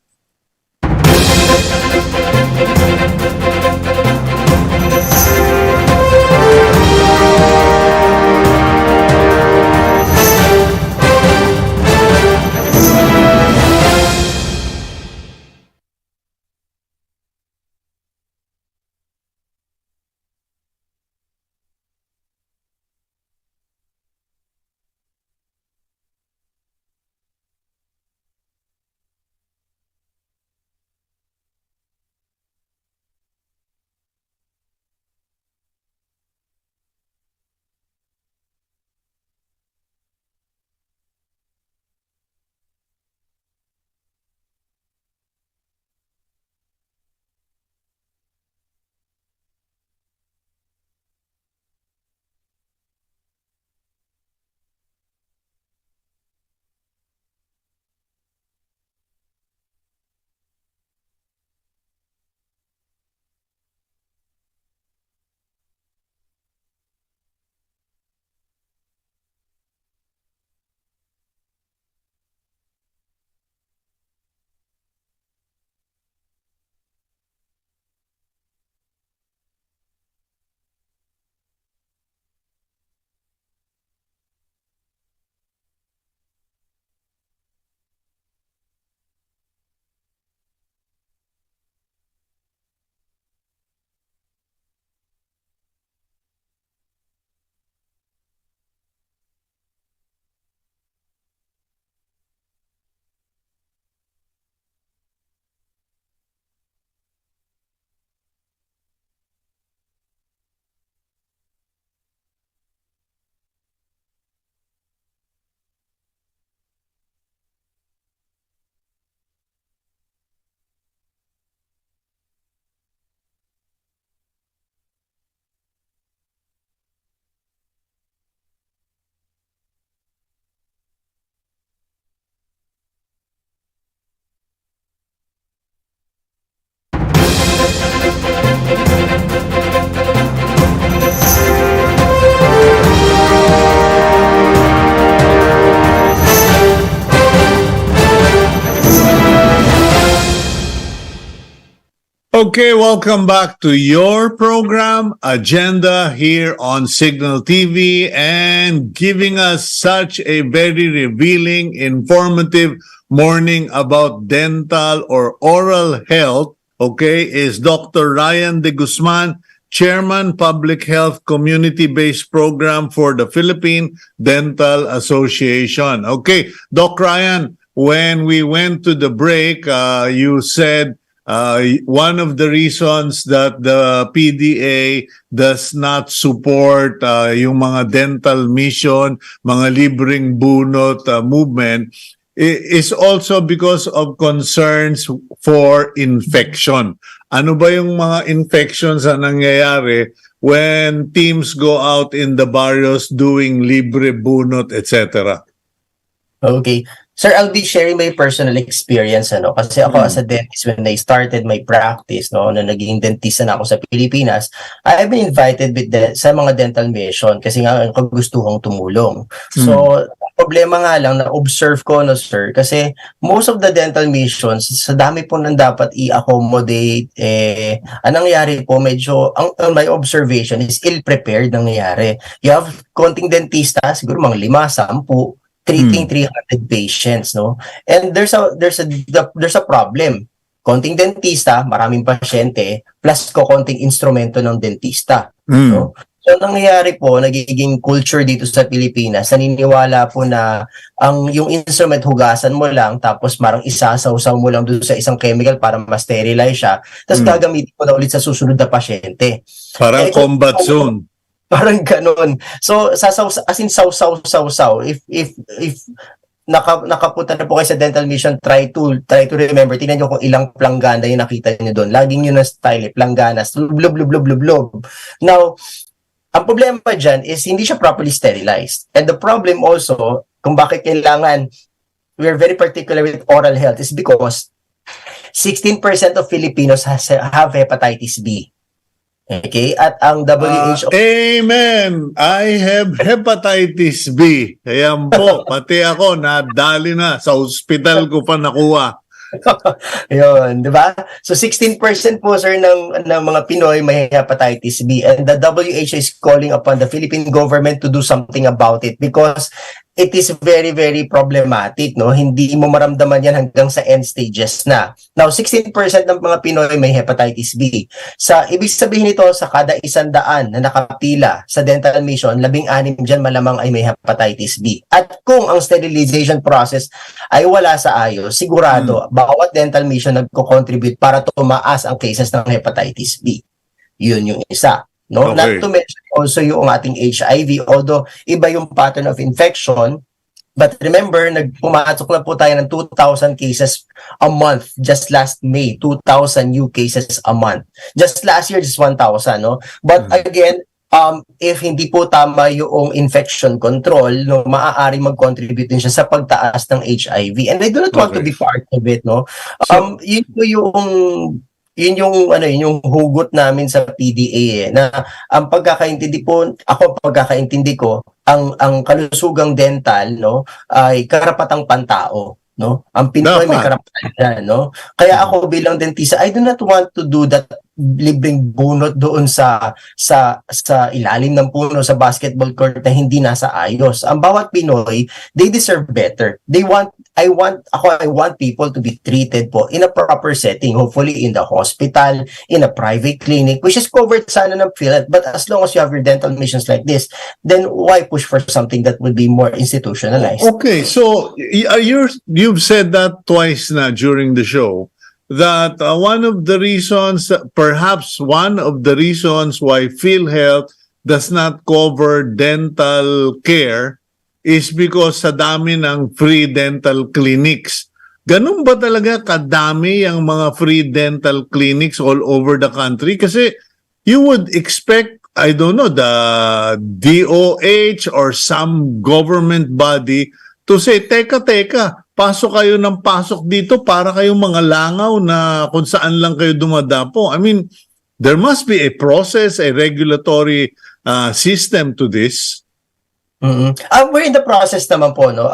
Okay, welcome back to your program, Agenda, here on Cignal TV, and giving us such a very revealing, informative morning about dental or oral health, okay, is Dr. Ryan de Guzman, Chairman, Public Health Community-Based Program for the Philippine Dental Association. Okay, Doc Ryan, when we went to the break, you said one of the reasons that the PDA does not support yung mga dental mission, mga libreng bunot movement is also because of concerns for infection. Ano ba yung mga infections na nangyayari when teams go out in the barrios doing libre bunot, etc.? Okay. Sir, I'll be sharing my personal experience, ano, kasi ako as a dentist, when I started my practice, no, na naging dentista na ako sa Pilipinas, I've been invited sa mga dental mission kasi nga kagustuhang tumulong. So, problema nga lang na observe ko, no, sir, kasi most of the dental missions, sa dami po nang dapat i-accommodate, anong nangyari po, medyo, ang my observation is ill-prepared nangyayari. You have konting dentista, siguro mga 5, 10, treating 300 patients, no? And there's a problem. Konting dentista, maraming pasyente, plus konting instrumento ng dentista, no? So nangyayari po, nagiging culture dito sa Pilipinas, naniniwala po na yung instrument hugasan mo lang, tapos marang isasawsaw mo lang doon sa isang chemical para ma-sterilize siya, tapos gagamitin mo na ulit sa susunod na pasyente. Parang combat zone. Parang ganun. So, as in saw. If nakapunta na po kayo sa dental mission, try to remember. Tingnan nyo kung ilang planggana yung nakita nyo doon. Laging yun na style, plangganas. Blub. Now, ang problema pa dyan is hindi siya properly sterilized. And the problem also, kung bakit kailangan, we are very particular with oral health is because 16% of Filipinos have hepatitis B. Okay, at ang WHO... Amen! I have hepatitis B. Kaya po, pati ako, nadali na. Sa hospital ko pa nakuha. Yun, di ba? So 16% po, sir, ng mga Pinoy may hepatitis B. And the WHO is calling upon the Philippine government to do something about it because it is very, very problematic, no? Hindi mo maramdaman yan hanggang sa end stages na. Now, 16% ng mga Pinoy may hepatitis B. Ibig sabihin nito, sa kada 100 na nakapila sa dental mission, 16 dyan malamang ay may hepatitis B. At kung ang sterilization process ay wala sa ayos, sigurado, bawat dental mission nagko-contribute para tumaas ang cases ng hepatitis B. Yun yung isa. No, okay. Not to mention also yung ating HIV, although iba yung pattern of infection. But remember, pumasok na po tayo ng 2,000 cases a month. Just last May, 2,000 new cases a month. Just last year, just 1,000, no? But again, if hindi po tama yung infection control, no, maaari mag-contribute din siya sa pagtaas ng HIV. And I do not want to be part of it, no? Yun yung hugot namin sa PDA na ang pagkakaintindi ko, ang kalusugang dental, no, ay karapatang pantao, no? Ang Pinoy may karapatan yan, no? Kaya ako bilang dentista, I do not want to do that libreng bunot doon sa ilalim ng puno sa basketball court na hindi nasa ayos. Ang bawat Pinoy, they deserve better. I want people to be treated po in a proper setting, hopefully in the hospital, in a private clinic, which is covered sana ng PhilHealth. But as long as you have your dental missions like this, then why push for something that would be more institutionalized? Okay, so you've said that twice na during the show, that perhaps one of the reasons why PhilHealth does not cover dental care is because sa dami ng free dental clinics. Ganun ba talaga kadami ang mga free dental clinics all over the country? Kasi you would expect, I don't know, the DOH or some government body to say, teka, pasok kayo ng pasok dito para kayong mga langaw na kung saan lang kayo dumadapo. I mean, there must be a process, a regulatory system to this. We're in the process naman po, no.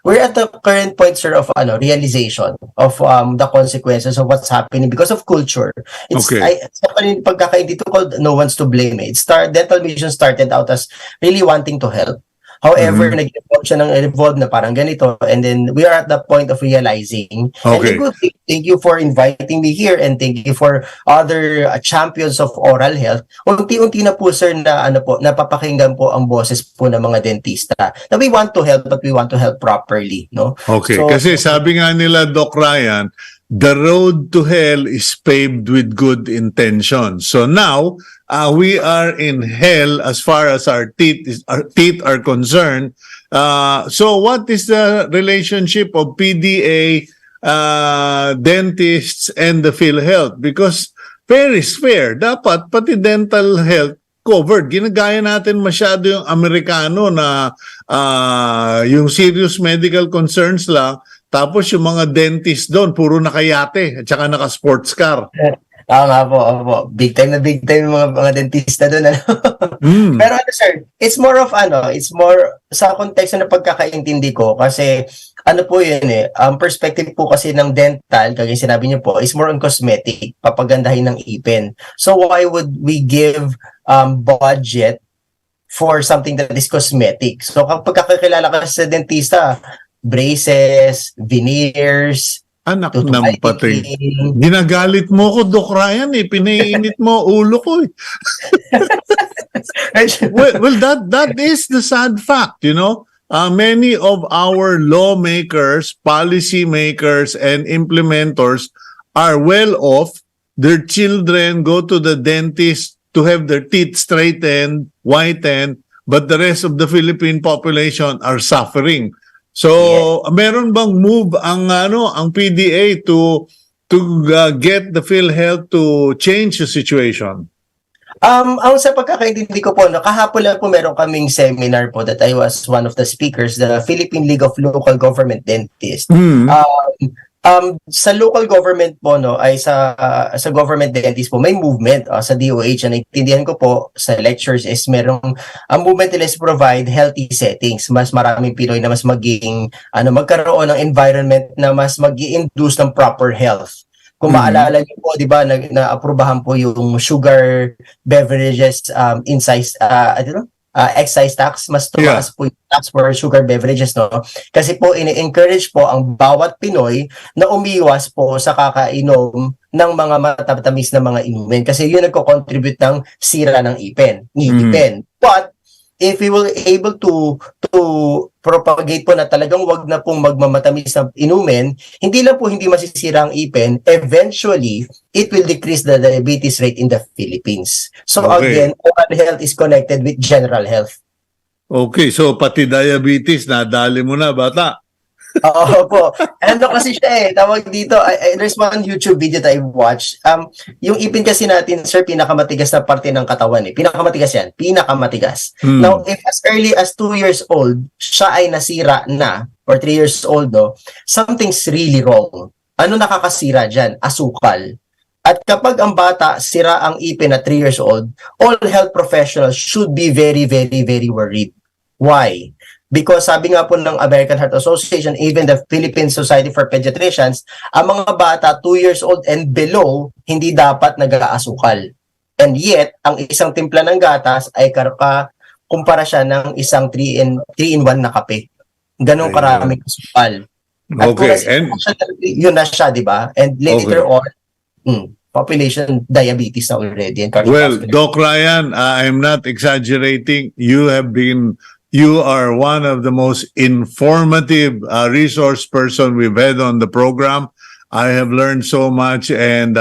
We're at the current point, sir, of realization of the consequences of what's happening because of culture. It's pagkakaintindi called no one's to blame. Dental mission started out as really wanting to help. However, nag-evolve siya na parang ganito, and then we are at the point of realizing. Okay. And thank you for inviting me here, and thank you for other champions of oral health. Unti-unti na po, sir, na napapakinggan po ang boses po ng mga dentista. Na we want to help, but we want to help properly, no? Okay, kasi sabi nga nila, Doc Ryan, the road to hell is paved with good intentions. So now, we are in hell as far as our teeth are concerned. So what is the relationship of PDA, dentists, and the PhilHealth? Because fair is fair. Dapat pati dental health covered. Ginagaya natin masyado yung Amerikano na yung serious medical concerns lang, tapos yung mga dentist doon, puro nakayate at saka naka-sports car. Nga po, opo. Big time yung mga dentista doon. Ano? Mm. Pero ano sir, it's more sa konteksto na pagkakaintindi ko kasi ano po yun perspective po kasi ng dental, kagaya sinabi niyo po, is more on cosmetic, papagandahin ng ipin. So why would we give budget for something that is cosmetic? So kapag kakilala ka sa dentista, braces, veneers, Anak ng patay. Ginagalit mo ko, Doc Ryan, pinaiinit mo ulo ko. well, that is the sad fact, you know. Many of our lawmakers, policy makers, and implementors are well off. Their children go to the dentist to have their teeth straightened, whitened, but the rest of the Philippine population are suffering. So, meron bang move ang PDA to get the PhilHealth to change the situation? Ang sa pagkakaintindi ko po, kahapon lang po meron kaming seminar po that I was one of the speakers, the Philippine League of Local Government Dentists. Sa local government po ay sa government dentist po may movement sa DOH, na naintindihan ko po sa lectures is merong ang movement nila is provide healthy settings, mas maraming Pinoy na mas maging magkaroon ng environment na mas magi-induce ng proper health. Kung maalala niyo po, 'di ba, na-aprubahan po yung sugar beverages excise tax, mas tumaas po yung tax for sugar beverages, no? Kasi po ini-encourage po ang bawat Pinoy na umiwas po sa kakainom ng mga matatamis na mga inumin kasi yun nagko-contribute ng sira ng ngipin. But if we will able to propagate po na talagang wag na pong magmamatamis na inumin, hindi lang po hindi masisira ang ipin, eventually, it will decrease the diabetes rate in the Philippines. So again, oral health is connected with general health. Okay, so pati diabetes, nadali mo na, bata. Oo po. Kasi siya tawag dito, there's one YouTube video that I watched. Yung ipin kasi natin, sir, pinakamatigas na parte ng katawan Pinakamatigas yan. Pinakamatigas. Now, if as early as 2 years old, siya ay nasira na, or 3 years old, something's really wrong. Ano nakakasira dyan? Asukal. At kapag ang bata sira ang ipin at 3 years old, all health professionals should be very, very, very worried. Why? Because sabi nga po ng American Heart Association, even the Philippine Society for Pediatricians, ang mga bata 2 years old and below, hindi dapat nag-aasukal. And yet, ang isang timpla ng gatas ay kumpara siya ng isang 3-in-1 na kape. Ganong karaming asukal. At yun na siya, di ba? And later on, population diabetes na already. Well, Doc Ryan, I'm not exaggerating. You are one of the most informative resource person we've had on the program. I have learned so much, and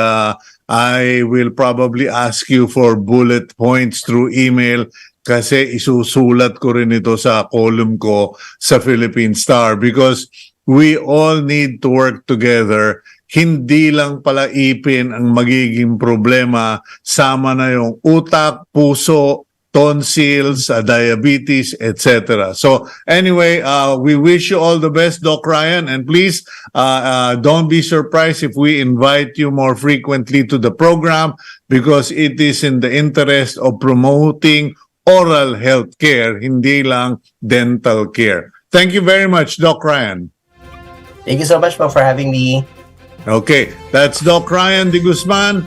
I will probably ask you for bullet points through email kasi isusulat ko rin ito sa column ko sa Philippine Star because we all need to work together. Hindi lang pala ipin ang magiging problema, sama na yung utak, puso, tonsils, diabetes, etc. So anyway, we wish you all the best, Doc Ryan, and please don't be surprised if we invite you more frequently to the program because it is in the interest of promoting oral health care, hindi lang dental care. Thank you very much, Doc Ryan. Thank you so much for having me. Okay, that's Doc Ryan de Guzman.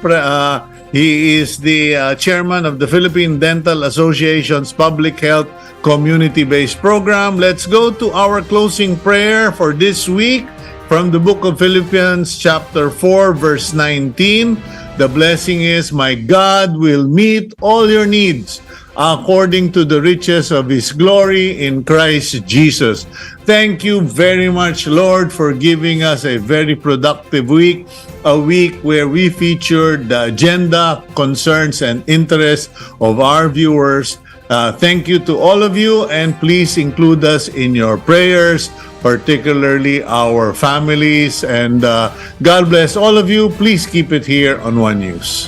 He is the chairman of the Philippine Dental Association's Public Health Community-Based Program. Let's go to our closing prayer for this week from the book of Philippians chapter 4 verse 19. The blessing is, my God will meet all your needs according to the riches of His glory in Christ Jesus. Thank you very much, Lord, for giving us a very productive week, a week where we featured the agenda, concerns, and interests of our viewers. Thank you to all of you, and please include us in your prayers, particularly our families. And God bless all of you. Please keep it here on One News.